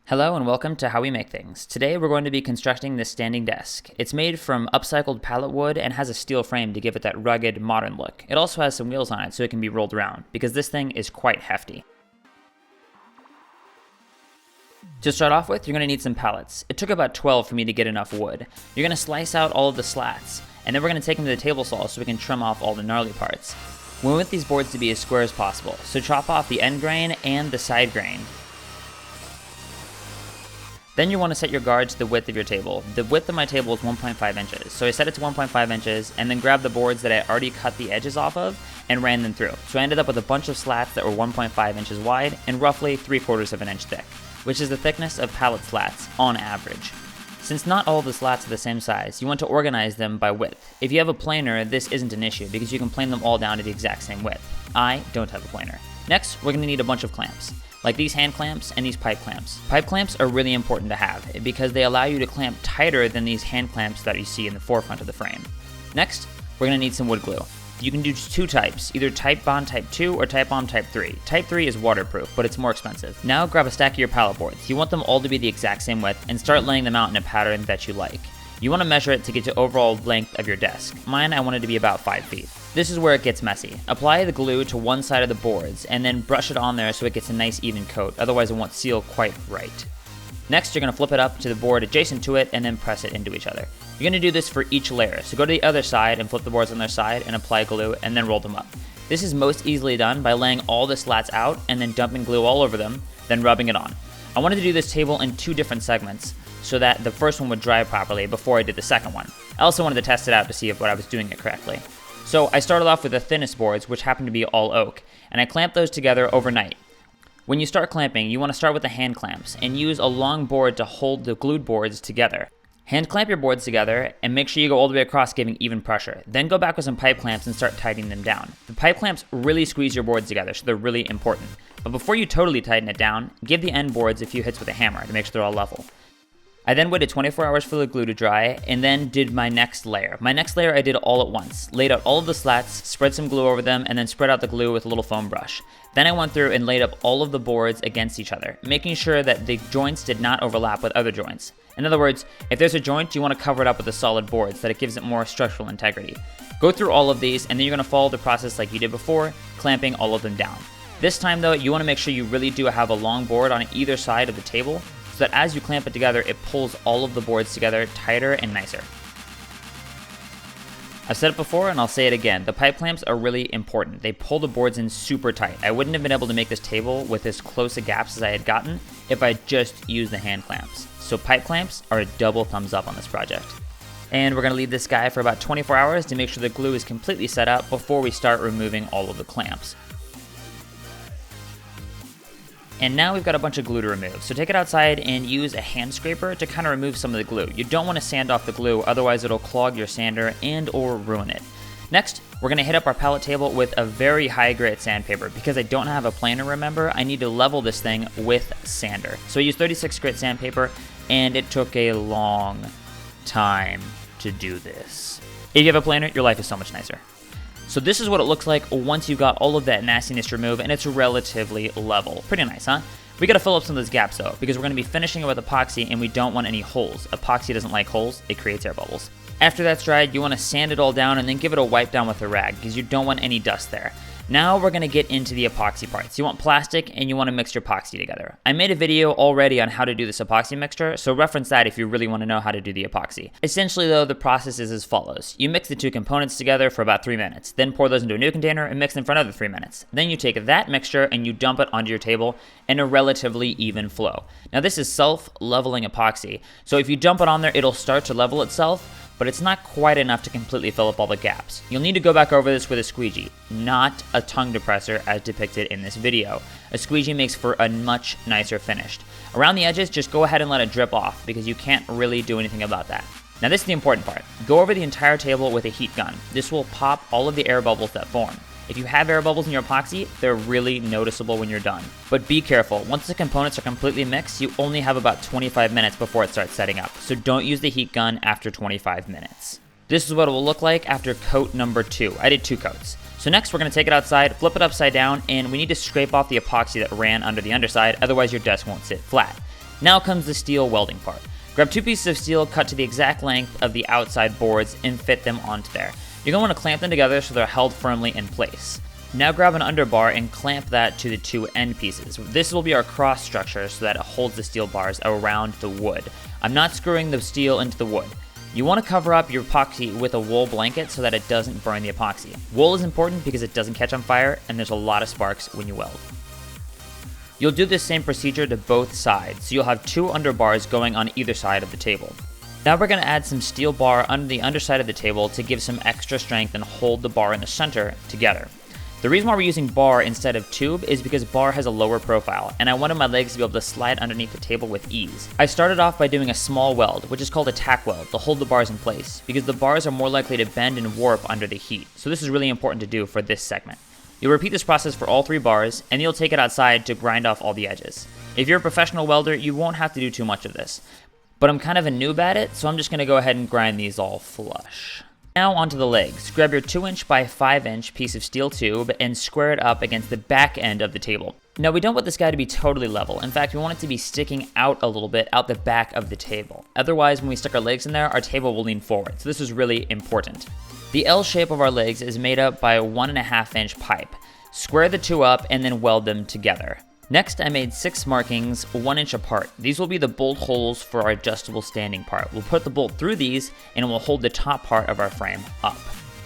Hello and welcome to How We Make Things. Today we're going to be constructing this standing desk. It's made from upcycled pallet wood and has a steel frame to give it that rugged, modern look. It also has some wheels on it so it can be rolled around, because this thing is quite hefty. To start off with, you're going to need some pallets. It took about 12 for me to get enough wood. You're going to slice out all of the slats, and then we're going to take them to the table saw so we can trim off all the gnarly parts. We want these boards to be as square as possible, so chop off the end grain and the side grain. Then you want to set your guard to the width of your table. The width of my table is 1.5 inches, so I set it to 1.5 inches and then grabbed the boards that I already cut the edges off of and ran them through. So I ended up with a bunch of slats that were 1.5 inches wide and roughly 3/4 of an inch thick, which is the thickness of pallet slats on average. Since not all of the slats are the same size, you want to organize them by width. If you have a planer, this isn't an issue because you can plane them all down to the exact same width. I don't have a planer. Next, we're going to need a bunch of clamps, like these hand clamps and these pipe clamps. Pipe clamps are really important to have because they allow you to clamp tighter than these hand clamps that you see in the forefront of the frame. Next, we're going to need some wood glue. You can do two types, either Type Bond Type 2 or Type Bond Type 3. Type 3 is waterproof, but it's more expensive. Now grab a stack of your pallet boards. You want them all to be the exact same width and start laying them out in a pattern that you like. You want to measure it to get the overall length of your desk. Mine, I wanted to be about 5 feet. This is where it gets messy. Apply the glue to one side of the boards and then brush it on there so it gets a nice even coat, otherwise it won't seal quite right. Next, you're going to flip it up to the board adjacent to it and then press it into each other. You're going to do this for each layer, so go to the other side and flip the boards on their side and apply glue and then roll them up. This is most easily done by laying all the slats out and then dumping glue all over them, then rubbing it on. I wanted to do this table in 2 different segments so that the first one would dry properly before I did the second one. I also wanted to test it out to see if I was doing it correctly. So I started off with the thinnest boards, which happened to be all oak, and I clamped those together overnight. When you start clamping, you want to start with the hand clamps and use a long board to hold the glued boards together. Hand clamp your boards together and make sure you go all the way across, giving even pressure. Then go back with some pipe clamps and start tightening them down. The pipe clamps really squeeze your boards together, so they're really important. But before you totally tighten it down, give the end boards a few hits with a hammer to make sure they're all level. I then waited 24 hours for the glue to dry and then did my next layer. My next layer I did all at once. Laid out all of the slats, spread some glue over them, and then spread out the glue with a little foam brush. Then I went through and laid up all of the boards against each other, making sure that the joints did not overlap with other joints. In other words, if there's a joint, you want to cover it up with a solid board so that it gives it more structural integrity. Go through all of these and then you're going to follow the process like you did before, clamping all of them down. This time though, you want to make sure you really do have a long board on either side of the table, so that as you clamp it together, it pulls all of the boards together tighter and nicer. I've said it before and I'll say it again, the pipe clamps are really important. They pull the boards in super tight. I wouldn't have been able to make this table with as close a gaps as I had gotten if I just used the hand clamps. So pipe clamps are a double thumbs up on this project. And we're going to leave this guy for about 24 hours to make sure the glue is completely set up before we start removing all of the clamps. And now we've got a bunch of glue to remove, so take it outside and use a hand scraper to kind of remove some of the glue. You don't want to sand off the glue, otherwise it'll clog your sander and or ruin it. Next, we're going to hit up our pallet table with a very high grit sandpaper. Because I don't have a planer, remember, I need to level this thing with sander. So I used 36 grit sandpaper, and it took a long time to do this. If you have a planer, your life is so much nicer. So this is what it looks like once you've got all of that nastiness removed and it's relatively level. Pretty nice, huh? We gotta fill up some of those gaps though, because we're gonna be finishing it with epoxy and we don't want any holes. Epoxy doesn't like holes, it creates air bubbles. After that's dried, you wanna sand it all down and then give it a wipe down with a rag, because you don't want any dust there. Now we're gonna get into the epoxy parts. You want plastic and you wanna mix your epoxy together. I made a video already on how to do this epoxy mixture, so reference that if you really wanna know how to do the epoxy. Essentially though, the process is as follows. You mix the 2 components together for about 3 minutes, then pour those into a new container and mix them for another 3 minutes. Then you take that mixture and you dump it onto your table in a relatively even flow. Now this is self-leveling epoxy, so if you dump it on there, it'll start to level itself, but it's not quite enough to completely fill up all the gaps. You'll need to go back over this with a squeegee, not a tongue depressor as depicted in this video. A squeegee makes for a much nicer finish. Around the edges, just go ahead and let it drip off because you can't really do anything about that. Now this is the important part. Go over the entire table with a heat gun. This will pop all of the air bubbles that form. If you have air bubbles in your epoxy, they're really noticeable when you're done. But be careful, once the components are completely mixed, you only have about 25 minutes before it starts setting up, so don't use the heat gun after 25 minutes. This is what it will look like after coat number 2. I did 2 coats. So next we're going to take it outside, flip it upside down, and we need to scrape off the epoxy that ran under the underside, otherwise your desk won't sit flat. Now comes the steel welding part. Grab 2 pieces of steel cut to the exact length of the outside boards and fit them onto there. You're going to want to clamp them together so they're held firmly in place. Now grab an underbar and clamp that to the 2 end pieces. This will be our cross structure so that it holds the steel bars around the wood. I'm not screwing the steel into the wood. You want to cover up your epoxy with a wool blanket so that it doesn't burn the epoxy. Wool is important because it doesn't catch on fire and there's a lot of sparks when you weld. You'll do the same procedure to both sides, so you'll have 2 underbars going on either side of the table. Now we're going to add some steel bar under the underside of the table to give some extra strength and hold the bar in the center together. The reason why we're using bar instead of tube is because bar has a lower profile, and I wanted my legs to be able to slide underneath the table with ease. I started off by doing a small weld, which is called a tack weld, to hold the bars in place, because the bars are more likely to bend and warp under the heat, so this is really important to do for this segment. You'll repeat this process for all 3 bars, and you'll take it outside to grind off all the edges. If you're a professional welder, you won't have to do too much of this, but I'm kind of a noob at it, so I'm just going to go ahead and grind these all flush. Now onto the legs. Grab your 2" by 5" piece of steel tube and square it up against the back end of the table. Now we don't want this guy to be totally level. In fact, we want it to be sticking out a little bit out the back of the table. Otherwise, when we stick our legs in there, our table will lean forward. So this is really important. The L shape of our legs is made up by a 1.5" pipe. Square the 2 up and then weld them together. Next, I made 6 markings 1" apart. These will be the bolt holes for our adjustable standing part. We'll put the bolt through these and it will hold the top part of our frame up.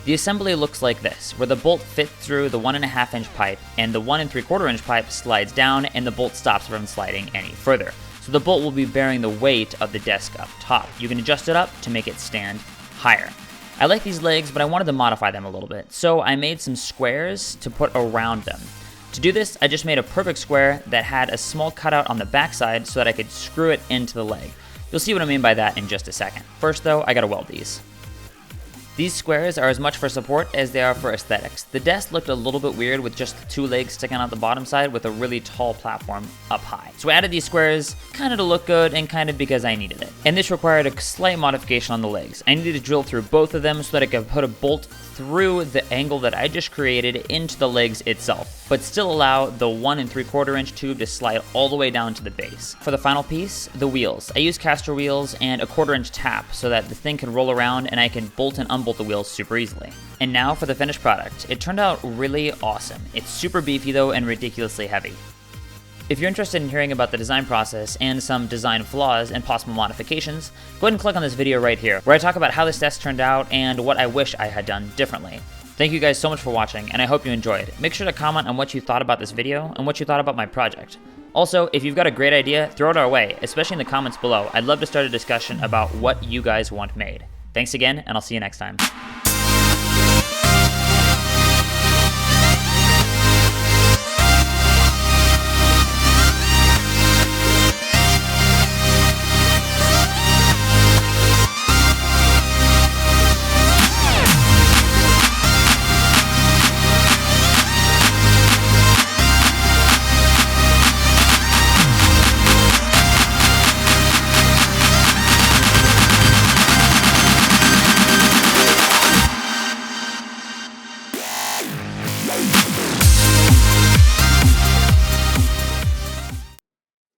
The assembly looks like this, where the bolt fits through the 1.5" pipe and the 1 3/4" pipe slides down and the bolt stops from sliding any further. So the bolt will be bearing the weight of the desk up top. You can adjust it up to make it stand higher. I like these legs, but I wanted to modify them a little bit, so I made some squares to put around them. To do this, I just made a perfect square that had a small cutout on the backside so that I could screw it into the leg. You'll see what I mean by that in just a second. First though, I gotta weld these. These squares are as much for support as they are for aesthetics. The desk looked a little bit weird with just the 2 legs sticking out the bottom side with a really tall platform up high. So I added these squares kind of to look good and kind of because I needed it. And this required a slight modification on the legs. I needed to drill through both of them so that I could put a bolt through the angle that I just created into the legs itself, but still allow the 1 3/4" tube to slide all the way down to the base. For the final piece, the wheels. I used caster wheels and a 1/4" tap so that the thing can roll around and I can bolt and unbolt the wheels super easily. And now for the finished product. It turned out really awesome. It's super beefy though and ridiculously heavy. If you're interested in hearing about the design process and some design flaws and possible modifications, go ahead and click on this video right here, where I talk about how this desk turned out and what I wish I had done differently. Thank you guys so much for watching, and I hope you enjoyed. Make sure to comment on what you thought about this video and what you thought about my project. Also, if you've got a great idea, throw it our way, especially in the comments below. I'd love to start a discussion about what you guys want made. Thanks again, and I'll see you next time.